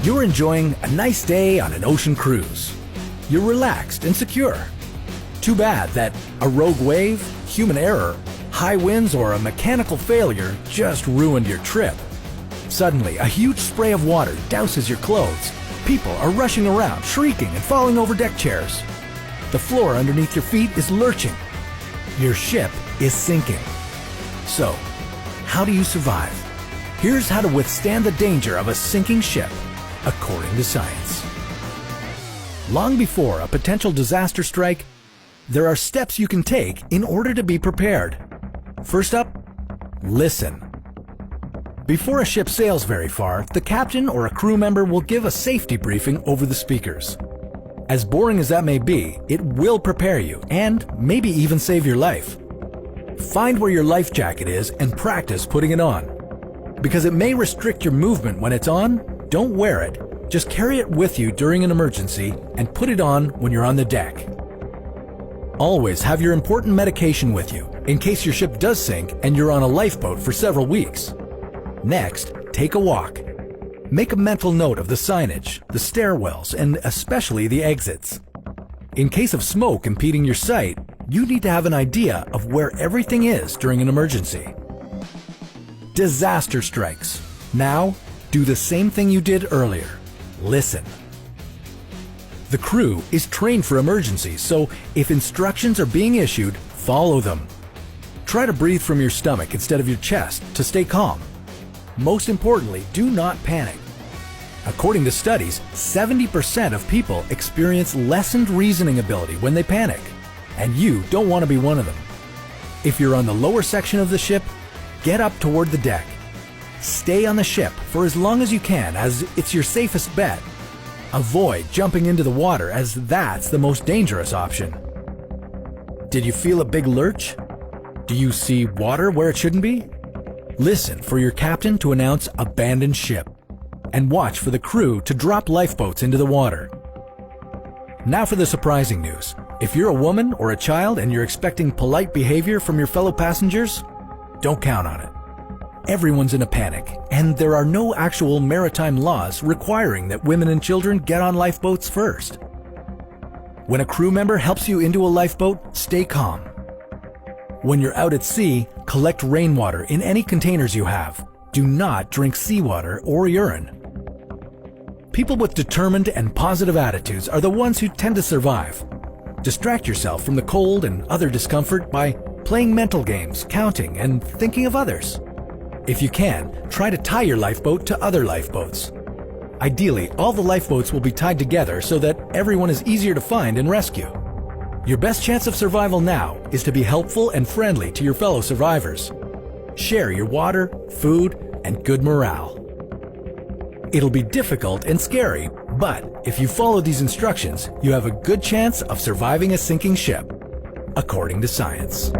You're enjoying a nice day on an ocean cruise. You're relaxed and secure. Too bad that a rogue wave, human error, high winds, or a mechanical failure just ruined your trip. Suddenly, a huge spray of water douses your clothes. People are rushing around, shrieking and falling over deck chairs. The floor underneath your feet is lurching. Your ship is sinking. So, how do you survive? Here's how to withstand the danger of a sinking ship, according to science. Long before a potential disaster strike, there are steps you can take in order to be prepared. First up, listen. Before a ship sails very far, the captain or a crew member will give a safety briefing over the speakers. As boring as that may be, it will prepare you and maybe even save your life. Find where your life jacket is and practice putting it on. Because it may restrict your movement when it's on, don't wear it. Just carry it with you during an emergency and put it on when you're on the deck. Always have your important medication with you in case your ship does sink and you're on a lifeboat for several weeks. Next, take a walk. Make a mental note of the signage, the stairwells, and especially the exits. In case of smoke impeding your sight, you need to have an idea of where everything is during an emergency. Disaster strikes. Now, do the same thing you did earlier. Listen. The crew is trained for emergencies, so if instructions are being issued, follow them. Try to breathe from your stomach instead of your chest to stay calm. Most importantly, do not panic. According to studies, 70% of people experience lessened reasoning ability when they panic, and you don't want to be one of them. If you're on the lower section of the ship, get up toward the deck. Stay on the ship for as long as you can, as it's your safest bet. Avoid jumping into the water, as that's the most dangerous option. Did you feel a big lurch? Do you see water where it shouldn't be? Listen for your captain to announce abandoned ship, and watch for the crew to drop lifeboats into the water. Now for the surprising news. If you're a woman or a child and you're expecting polite behavior from your fellow passengers, don't count on it. Everyone's in a panic, and there are no actual maritime laws requiring that women and children get on lifeboats first. When a crew member helps you into a lifeboat, stay calm. When you're out at sea, collect rainwater in any containers you have. Do not drink seawater or urine. People with determined and positive attitudes are the ones who tend to survive. Distract yourself from the cold and other discomfort by playing mental games, counting, and thinking of others. If you can, try to tie your lifeboat to other lifeboats. Ideally, all the lifeboats will be tied together so that everyone is easier to find and rescue. Your best chance of survival now is to be helpful and friendly to your fellow survivors. Share your water, food, and good morale. It'll be difficult and scary, but if you follow these instructions, you have a good chance of surviving a sinking ship, according to science.